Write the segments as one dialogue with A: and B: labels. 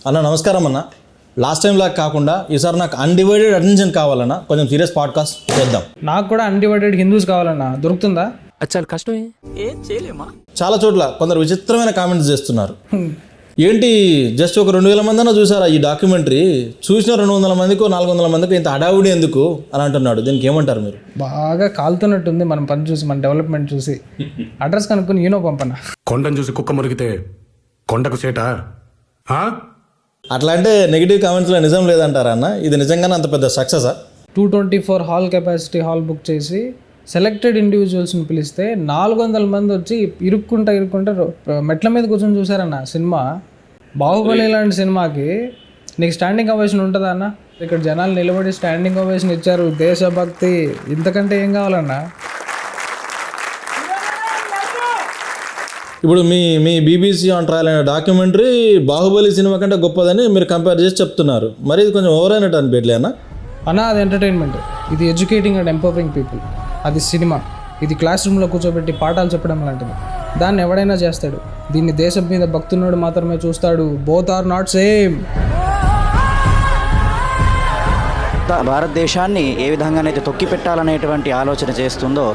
A: అన్న నమస్కారం అన్న. లాస్ట్ టైం లాగా కాకుండా ఈసారి నాకు అన్డివైడెడ్ అటెన్షన్ కావాలన్నా, కొంచెం సీరియస్ పాడ్కాస్ట్ చేద్దాం.
B: నాకు కూడా అన్డివైడెడ్ హిందూస్ కావాలన్నా, దొరుకుతుందా?
C: చాలా కష్టమే,
D: ఏం చేయలేమా.
A: చాలా చోట్ల కొందరు విచిత్రమైన కామెంట్స్ చేస్తున్నారు. ఏంటి జస్ట్ ఒక 2,000 మంది అన్న చూసారా ఈ డాక్యుమెంటరీ? చూసిన 200 మందికో 400 మందికో ఇంత హడావుడి ఎందుకు అని అంటున్నాడు. దీనికి ఏమంటారు మీరు?
B: బాగా కాలుతున్నట్టుంది మనం పని చూసి, మన డెవలప్మెంట్ చూసి. అడ్రస్ కనుక్కొని యూనో పంపనా.
E: కొండను చూసి కుక్క మురిగితే కొండకు సేట.
A: అట్లా అంటే నెగిటివ్ కామెంట్స్లో నిజం లేదంటారా అన్న? ఇది నిజంగానే అంత పెద్ద సక్సెసా?
B: 224 హాల్ కెపాసిటీ హాల్ బుక్ చేసి సెలెక్టెడ్ ఇండివిజువల్స్ని పిలిస్తే 400 మంది వచ్చి ఇరుక్కుంటా మెట్ల మీద కూర్చొని చూసారన్న సినిమా. బాహుబలి లాంటి సినిమాకి నీకు స్టాండింగ్ ఓవేషన్ ఉంటుందా అన్న? ఇక్కడ జనాలు నిలబడి స్టాండింగ్ ఓవేషన్ ఇచ్చారు. దేశభక్తి ఇంతకంటే ఏం కావాలన్నా?
A: ఇప్పుడు మీ బీబీసీ ఆన్ ట్రయల్ అనే డాక్యుమెంటరీ బాహుబలి సినిమా కంటే గొప్పదని మీరు కంపేర్ చేసి చెప్తున్నారు. మరి ఇది కొంచెం ఓవర్ అయినట్టు అనిపించలే అన్న?
B: అది ఎంటర్టైన్మెంట్, ఇది ఎడ్యుకేటింగ్ అండ్ ఎంపవరింగ్ పీపుల్. అది సినిమా, ఇది క్లాస్ రూమ్లో కూర్చోబెట్టి పాఠాలు చెప్పడం లాంటిది. దాన్ని ఎవడైనా చేస్తాడు, దీన్ని దేశం మీద భక్తున్నోడు మాత్రమే చూస్తాడు. Both are not same.
F: భారతదేశాన్ని ఏ విధంగానైతే తొక్కి పెట్టాలనేటువంటి ఆలోచన చేస్తుందో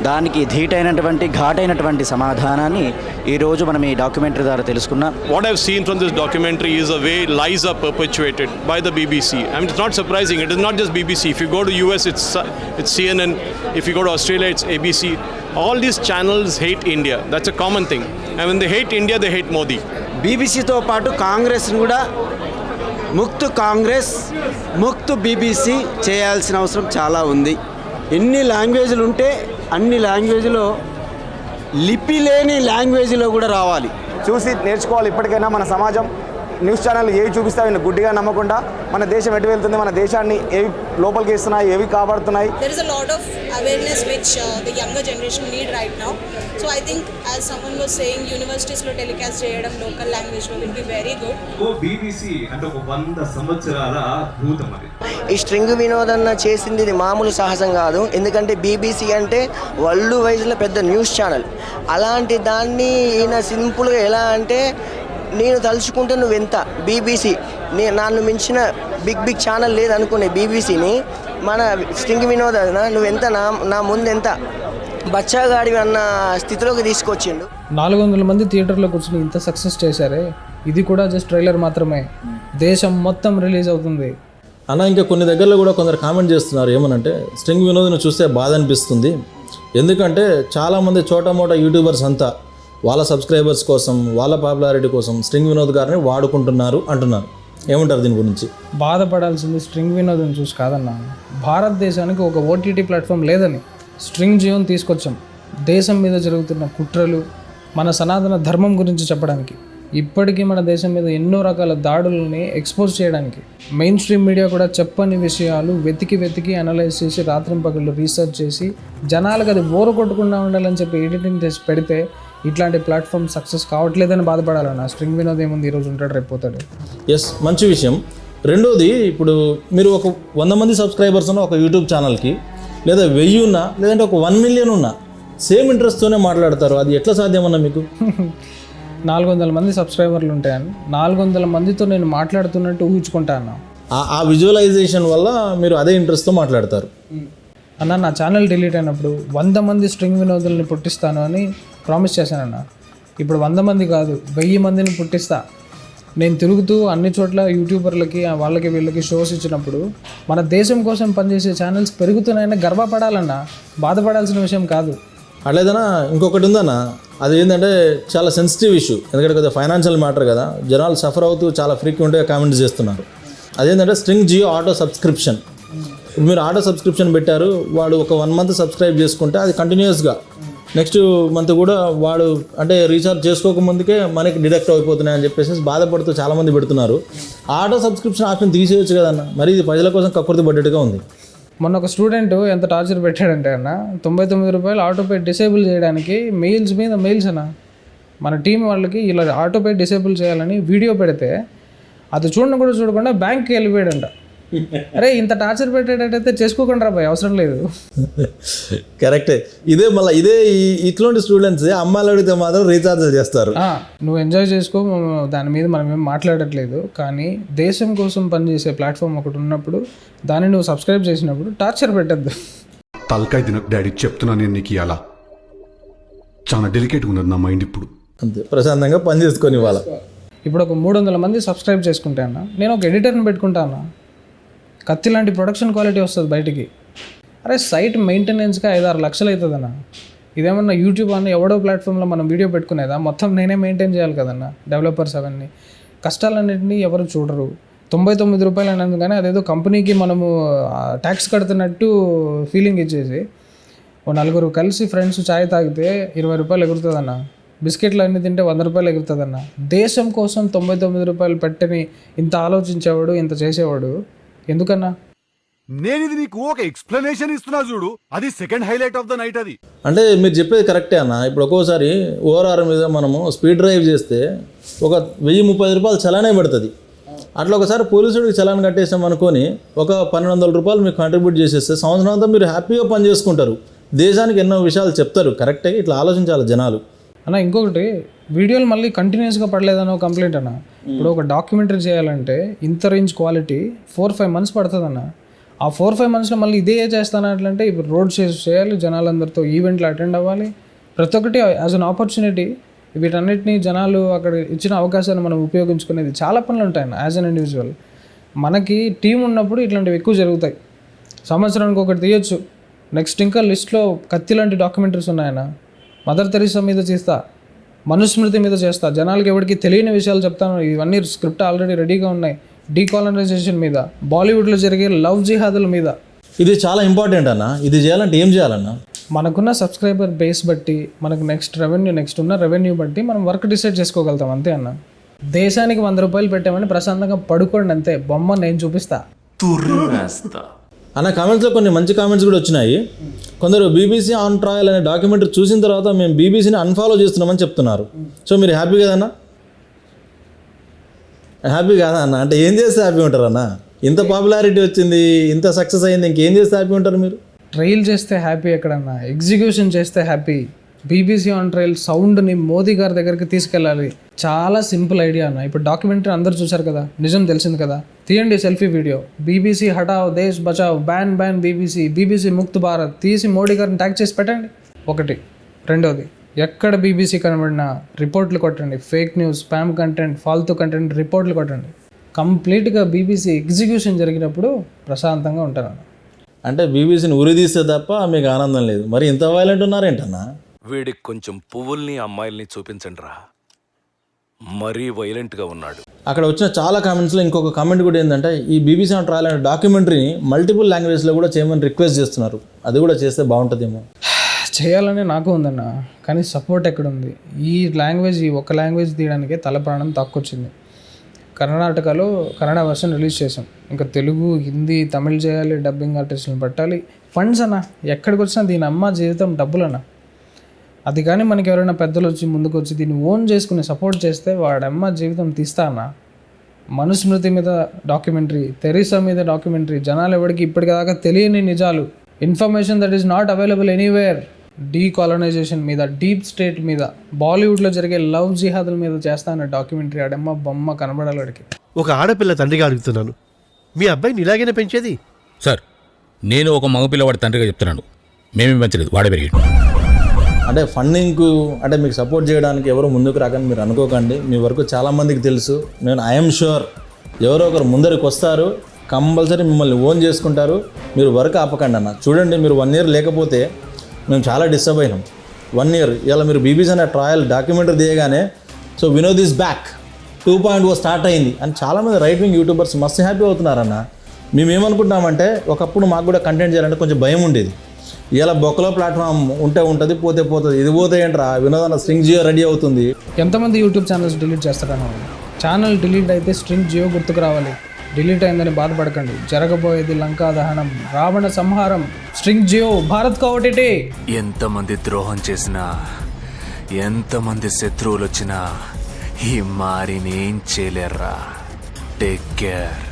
F: దానికి ధీటైనటువంటి ఘాటైనటువంటి సమాధానాన్ని ఈరోజు మనం ఈ డాక్యుమెంటరీ ద్వారా తెలుసుకున్నాం.
G: What I've seen from this documentary is a way lies are perpetuated by the BBC. I mean, it's not surprising. It is not just BBC. If you go to US, it's CNN. If you go to Australia, it's ABC. All these channels hate India. That's a common thing. And when they hate India, they hate Modi.
H: బీబీసీతో పాటు కాంగ్రెస్ని కూడా ముక్తు Congress, ముక్తు BBC చేయాల్సిన అవసరం చాలా ఉంది. ఎన్ని లాంగ్వేజ్లు ఉంటే అన్ని లాంగ్వేజ్లో లిపి లేని లాంగ్వేజ్లో కూడా రావాలి.
I: చూసి నేర్చుకోవాలి. ఇప్పటికైనా మన సమాజం న్యూస్ ఛానల్ ఏవి చూపిస్తాయని గుడ్డిగా నమ్మకుండా మన దేశం ఎటు వెళ్తుంది, మన దేశాన్ని ఏవి లోపలికి ఇస్తున్నాయి, ఏవి కాపాడుతున్నాయి.
J: There is a lot of awareness which the younger generation need right now. So I think as someone was saying, universities lo telecast చేయడం local language లో will be very good.
K: BBC అంటే ఒక 100 సంవత్సరాల భూతం అది.
L: ఈ స్ట్రింగ్ వినోదన్న చేసింది ఇది మామూలు సాహసం కాదు. ఎందుకంటే బీబీసీ అంటే వరల్డ్ వైజ్లో పెద్ద న్యూస్ ఛానల్. అలాంటి దాన్ని ఈయన సింపుల్గా ఎలా అంటే, నేను తలుచుకుంటే నువ్వెంత బీబీసీ నన్ను మించిన బిగ్ ఛానల్ లేదనుకునే బీబీసీని మన స్ట్రింగ్ వినోదన నువ్వెంత నా ముందెంత బచ్చాగాడి అన్న స్థితిలోకి తీసుకొచ్చిండు.
B: 400 మంది థియేటర్లో కూర్చొని ఇంత సక్సెస్ చేశారే. ఇది కూడా జస్ట్ ట్రైలర్ మాత్రమే, దేశం మొత్తం రిలీజ్ అవుతుంది
A: అన్న. ఇంకా కొన్ని దగ్గరలో కూడా కొందరు కామెంట్ చేస్తున్నారు ఏమనంటే, స్ట్రింగ్ వినోద్ని చూస్తే బాధ అనిపిస్తుంది. ఎందుకంటే చాలామంది చోటమోటా యూట్యూబర్స్ అంతా వాళ్ళ సబ్స్క్రైబర్స్ కోసం, వాళ్ళ పాపులారిటీ కోసం స్ట్రింగ్ వినోద్ గారిని వాడుకుంటున్నారు అంటున్నారు. ఏమంటారు దీని గురించి?
B: బాధపడాల్సింది స్ట్రింగ్ వినోదం చూసి కాదన్నా, భారతదేశానికి ఒక ఓటీటీ ప్లాట్ఫామ్ లేదని స్ట్రింగ్ జియోని తీసుకొచ్చాం. దేశం మీద జరుగుతున్న కుట్రలు, మన సనాతన ధర్మం గురించి చెప్పడానికి, ఇప్పటికీ మన దేశం మీద ఎన్నో రకాల దాడులని ఎక్స్పోజ్ చేయడానికి. మెయిన్ స్ట్రీమ్ మీడియా కూడా చెప్పని విషయాలు వెతికి అనలైజ్ చేసి రాత్రింపగళ్ళు రీసెర్చ్ చేసి జనాలకు అది బోరు కొట్టకుండా ఉండాలని చెప్పి ఎడిటింగ్ చేసి పెడితే ఇట్లాంటి ప్లాట్ఫామ్ సక్సెస్ కావట్లేదని బాధపడాలన్నా. స్ట్రింగ్ వినోద్ ఏముంది, ఈరోజు ఉంటాడు రేపు పోతాడు.
A: ఎస్, మంచి విషయం. రెండోది, ఇప్పుడు మీరు ఒక 100 మంది సబ్స్క్రైబర్స్ ఉన్న ఒక యూట్యూబ్ ఛానల్కి, లేదా 1000 ఉన్నా, లేదంటే ఒక 1 మిలియన్ ఉన్నా సేమ్ ఇంట్రెస్ట్తోనే మాట్లాడతారు. అది ఎట్లా సాధ్యమన్నా మీకు?
B: 400 మంది సబ్స్క్రైబర్లు ఉంటాయని 400 మందితో నేను మాట్లాడుతున్నట్టు ఊహించుకుంటాను.
A: ఆ విజువలైజేషన్ వల్ల మీరు అదే ఇంట్రెస్ట్తో మాట్లాడతారు.
B: అన్న, నా ఛానల్ డిలీట్ అయినప్పుడు 100 మంది స్ట్రింగ్ వినోదుల్ని పుట్టిస్తాను అని ప్రామిస్ చేశానన్న. ఇప్పుడు 100 మంది కాదు, 1000 మందిని పుట్టిస్తా. నేను తిరుగుతూ అన్ని చోట్ల యూట్యూబర్లకి వాళ్ళకి వీళ్ళకి షోస్ ఇచ్చినప్పుడు మన దేశం కోసం పనిచేసే ఛానల్స్ పెరుగుతున్నాయని గర్వపడాలన్నా, బాధపడాల్సిన విషయం కాదు.
A: అట్లేదన్నా ఇంకొకటి ఉందన్న, అది ఏంటంటే చాలా సెన్సిటివ్ ఇష్యూ. ఎందుకంటే కొద్దిగా ఫైనాన్షియల్ మ్యాటర్ కదా, జనాలు సఫర్ అవుతూ చాలా ఫ్రీక్వెంట్గా కామెంట్స్ చేస్తున్నారు. అదేంటంటే స్ట్రింగ్ జియో ఆటో సబ్స్క్రిప్షన్. మీరు ఆటో సబ్స్క్రిప్షన్ పెట్టారు, వాడు ఒక 1 మంత్ సబ్స్క్రైబ్ చేసుకుంటే అది కంటిన్యూస్గా నెక్స్ట్ మంత్ కూడా వాడు అంటే రీఛార్జ్ చేసుకోకముందుకే మనకి డిడక్ట్ అయిపోతున్నాయి అని చెప్పేసి బాధపడుతూ చాలామంది పెడుతున్నారు. ఆటో సబ్స్క్రిప్షన్ ఆప్షన్ తీసేయచ్చు కదన్న. మరి ఇది ప్రజల కోసం కక్కుర్తి పడ్డట్టుగా ఉంది.
B: మొన్న ఒక స్టూడెంట్ ఎంత టార్చర్ పెట్టాడంటే అన్న, 99 రూపాయలు ఆటోపే డిసేబుల్ చేయడానికి మెయిల్స్ మీద మెయిల్స్ అన్న. మన టీం వాళ్ళకి ఇలా ఆటోపే డిసేబుల్ చేయాలని వీడియో పెడితే అది చూడకుండా బ్యాంక్కి వెళ్ళిపోయాడంట. అరే ఇంత టార్చర్ పెట్టేటట్టయితే చేసుకోకుండా రా భయ్, అవసరం లేదు.
A: కరెక్టే. ఇదే ఇట్లాంటి స్టూడెంట్స్ అమ్మాయిలు అడిగితే మాత్రం రీఛార్జ్ చేస్తారు.
B: నువ్వు ఎంజాయ్ చేసుకో, దాని మీద మనం ఏం మాట్లాడట్లేదు. కానీ దేశం కోసం పనిచేసే ప్లాట్ఫామ్ ఒకటి ఉన్నప్పుడు దాన్ని నువ్వు సబ్స్క్రైబ్ చేసినప్పుడు టార్చర్ పెట్టద్దు.
E: తలకాయ తినకు డాడీ, చెప్తున్నా నేను నీకు ఇలా చాలా డెలికేట్గా ఉన్నది నా మైండ్ ఇప్పుడు.
A: అంతే, ప్రశాంతంగా పని చేసుకొని ఇవాళ.
B: ఇప్పుడు ఒక 300 మంది సబ్స్క్రైబ్ చేసుకుంటే అన్న, నేను ఒక ఎడిటర్ని పెట్టుకుంటా అన్న, కత్తి లాంటి ప్రొడక్షన్ క్వాలిటీ వస్తుంది బయటికి. అరే సైట్ మెయింటెనెన్స్గా 5-6 లక్షలు అవుతుంది అన్న. ఇదేమన్నా యూట్యూబ్ అన్న ఎవడో ప్లాట్ఫామ్లో మనం వీడియో పెట్టుకునేదా, మొత్తం నేనే మెయింటైన్ చేయాలి కదన్న. డెవలపర్స్ అవన్నీ కష్టాలన్నింటినీ ఎవరు చూడరు. 99 రూపాయలు అనేది కానీ అదేదో కంపెనీకి మనము ట్యాక్స్ కడుతున్నట్టు ఫీలింగ్ ఇచ్చేసి, ఓ 4 కలిసి ఫ్రెండ్స్ ఛాయ్ తాగితే 20 రూపాయలు ఎగురుతుందన్న. బిస్కెట్లు అన్నీ తింటే 100 రూపాయలు ఎగురుతుందన్న. దేశం కోసం 99 రూపాయలు పెట్టని ఇంత ఆలోచించేవాడు, ఇంత చేసేవాడు ఎందుకన్నా?
E: నేను ఇది నీకు ఒక ఎక్స్ప్లెనేషన్ ఇస్తున్నా చూడు, అది second highlight of the night. అది
A: అంటే మీరు చెప్పేది కరెక్టే అన్న. ఇప్పుడు ఒక్కోసారి ఓఆర్ఆర్ మీద మనము స్పీడ్ డ్రైవ్ చేస్తే ఒక 1030 రూపాయలు చలానే పడుతుంది. అట్లా ఒకసారి పోలీసుడికి చలాన్ కట్టేసాం అనుకొని ఒక 1200 రూపాయలు మీకు కాంట్రిబ్యూట్ చేసేస్తే సంవత్సరం అంతా మీరు హ్యాపీగా పని చేసుకుంటారు, దేశానికి ఎన్నో విషయాలు చెప్తారు. కరెక్టే, ఇట్లా ఆలోచించాలి జనాలు.
B: అన్న ఇంకొకటి, వీడియోలు మళ్ళీ కంటిన్యూస్గా పడలేదన్న కంప్లైంట్ అన్న. ఇప్పుడు ఒక డాక్యుమెంటరీ చేయాలంటే ఇంత రేంజ్ క్వాలిటీ 4-5 months పడుతుంది అన్న. ఆ 4-5 monthsలో మళ్ళీ ఇదే చేస్తానంటే ఇప్పుడు రోడ్ షోస్ చేయాలి, జనాలందరితో ఈవెంట్లు అటెండ్ అవ్వాలి, ప్రతి ఒక్కటి యాజ్ అన్ ఆపర్చునిటీ. వీటన్నిటిని జనాలు అక్కడ ఇచ్చిన అవకాశాన్ని మనం ఉపయోగించుకునేది చాలా పనులు ఉంటాయన్న. యాజ్ అన్ ఇండివిజువల్ మనకి టీం ఉన్నప్పుడు ఇట్లాంటివి ఎక్కువ జరుగుతాయి. సంవత్సరానికి ఒకటి తీయొచ్చు. నెక్స్ట్ ఇంకా లిస్ట్లో కత్తి లాంటి డాక్యుమెంటరీస్ ఉన్నాయన్న. మదర్ తెరీసా మీద చేస్తా, మనుస్మృతి మీద చేస్తా, జనాలకి ఎవరికి తెలియని విషయాలు చెప్తాను. ఇవన్నీ స్క్రిప్ట్ ఆల్రెడీ రెడీగా ఉన్నాయి. డీకాలనైజేషన్ మీద, బాలీవుడ్లో జరిగే లవ్ జిహాదుల మీద.
A: ఇది చాలా ఇంపార్టెంట్ అన్న. ఇది చేయాలంటే ఏం చేయాలన్నా?
B: మనకున్న సబ్స్క్రైబర్ బేస్ బట్టి, మనకు నెక్స్ట్ ఉన్న రెవెన్యూ బట్టి మనం వర్క్ డిసైడ్ చేసుకోగలుగుతాం అంతే అన్న. దేశానికి 100 రూపాయలు పెట్టామని ప్రశాంతంగా పడుకోండి అంతే. బొమ్మ నేను చూపిస్తా.
A: అన్న కామెంట్స్లో కొన్ని మంచి కామెంట్స్ కూడా వచ్చినాయి. కొందరు బీబీసీ ఆన్ ట్రయల్ అనే డాక్యుమెంటరీ చూసిన తర్వాత మేము బీబీసీని అన్ఫాలో చేస్తున్నామని చెప్తున్నారు. సో మీరు హ్యాపీ కదన్నా? హ్యాపీ కాదా అన్న? అంటే ఏం చేస్తే హ్యాపీ ఉంటారన్న? ఇంత పాపులారిటీ వచ్చింది, ఇంత సక్సెస్ అయింది, ఇంకేం చేస్తే హ్యాపీ ఉంటారు మీరు?
B: ట్రయల్ చేస్తే హ్యాపీ ఎక్కడన్నా, ఎగ్జిక్యూషన్ చేస్తే హ్యాపీ. బీబీసీ ఆన్ ట్రయల్ సౌండ్ని మోదీ గారి దగ్గరికి తీసుకెళ్ళాలి. చాలా సింపుల్ ఐడియా అన్న. ఇప్పుడు డాక్యుమెంటరీ అందరూ చూశారు కదా, నిజం తెలిసింది కదా. తీయండి సెల్ఫీ వీడియో, బీబీసీ హటావ్ దేశ్ బచావ్, బ్యాన్ బీబీసీ ముక్త్ భారత్ తీసి మోడీ గారిని ట్యాగ్ చేసి పెట్టండి. ఒకటి. రెండోది, ఎక్కడ బీబీసీ కనబడినా రిపోర్ట్లు కొట్టండి. ఫేక్ న్యూస్, స్పామ్ కంటెంట్, ఫాల్తూ కంటెంట్ రిపోర్ట్లు కొట్టండి. కంప్లీట్గా బీబీసీ ఎగ్జిక్యూషన్ జరిగినప్పుడు ప్రశాంతంగా ఉంటారు.
A: అంటే బీబీసీని ఉరిదీస్తే తప్ప మీకు ఆనందం లేదు. మరి ఇంత వైలెంట్ ఉన్నారేంటన్నా?
C: వీడికి కొంచెం పువ్వుల్ని అమ్మాయిల్ని చూపించండి రా, మరీ వైలెంట్గా ఉన్నాడు.
A: అక్కడ వచ్చిన చాలా కామెంట్స్లో ఇంకొక కామెంట్ కూడా ఏంటంటే, ఈ బీబీసీ ఆన్ ట్రయల్ అనే డాక్యుమెంటరీని మల్టిపుల్ లాంగ్వేజ్లో కూడా చేయమని రిక్వెస్ట్ చేస్తున్నారు. అది కూడా చేస్తే బాగుంటుందేమో.
B: చేయాలని నాకు ఉందన్న, కానీ సపోర్ట్ ఎక్కడుంది? ఈ ఒక్క లాంగ్వేజ్ తీయడానికే తల ప్రాణం తక్కువచ్చింది. కర్ణాటకలో కన్నడ వర్షన్ రిలీజ్ చేసాం. ఇంకా తెలుగు, హిందీ, తమిళ్ చేయాలి, డబ్బింగ్ ఆర్టిస్టులను పెట్టాలి. ఫండ్స్ అన్న, ఎక్కడికి వచ్చినా దీని అమ్మ జీవితం డబ్బులన్న. అది కానీ మనకి ఎవరైనా పెద్దలు వచ్చి ముందుకు వచ్చి దీన్ని ఓన్ చేసుకుని సపోర్ట్ చేస్తే వాడమ్మ జీవితం తీస్తా అన్న. మనుస్మృతి మీద డాక్యుమెంటరీ, తెరీసా మీద డాక్యుమెంటరీ, జనాలు ఎవరికి ఇప్పటిదాకా తెలియని నిజాలు, information that is not available anywhere, decolonisation మీద, డీప్ స్టేట్ మీద, బాలీవుడ్లో జరిగే లవ్ జిహాదుల మీద చేస్తా అన్న డాక్యుమెంటరీ. ఆడమ్మ బొమ్మ కనబడాలి వాడికి.
D: ఒక ఆడపిల్ల తండ్రిగా అడుగుతున్నాను, మీ అబ్బాయిని ఇలాగైనా పెంచేది?
M: సార్, నేను ఒక మగపిల్లవాడి తండ్రిగా చెప్తున్నాను, మేమేం పెంచలేదు, వాడే పెరిగాడు.
A: అంటే ఫండింగ్కు అంటే మీకు సపోర్ట్ చేయడానికి ఎవరు ముందుకు రాకని మీరు అనుకోకండి. మీ వరకు చాలామందికి తెలుసు. నేను ఐఎమ్ షూర్ ఎవరో ఒకరు ముందరికి వస్తారు, కంపల్సరీ మిమ్మల్ని ఓన్ చేసుకుంటారు. మీరు వర్క్ ఆపకండి అన్న. చూడండి, మీరు 1 year లేకపోతే మేము చాలా డిస్టర్బ్ అయినాం. 1 year ఇలా మీరు బీబీసీ అనే ట్రయల్ డాక్యుమెంటరీ తీయగానే so Vinod is back 2.0 start అయింది అని చాలామంది రైట్ వింగ్ యూట్యూబర్స్ మస్తు హ్యాపీ అవుతున్నారన్న. మేము ఏమనుకుంటున్నామంటే, ఒకప్పుడు మాకు కూడా కంటెంట్ చేయాలంటే కొంచెం భయం ఉండేది. ఇలా బొక్కలో ప్లాట్ఫామ్ ఉంటుంది, పోతే పోతుంది. ఇది పోతే ఏంట్రా వినోద్ అన్న స్ట్రింగ్ జియో రెడీ అవుతుంది.
B: ఎంతమంది యూట్యూబ్ ఛానల్స్ డిలీట్ చేస్తారన్న? ఛానల్ డిలీట్ అయితే స్ట్రింగ్ జియో గుర్తుకు రావాలి. డిలీట్ అయిందని బాధపడకండి. జరగబోయేది లంకా దహనం, రావణ సంహారం. స్ట్రింగ్ జియో భారత్ ఒకటి.
C: ఎంతమంది ద్రోహం చేసినా, ఎంతమంది శత్రువులు వచ్చినా ఈ మారినేం చేయలేర్రా. Take care.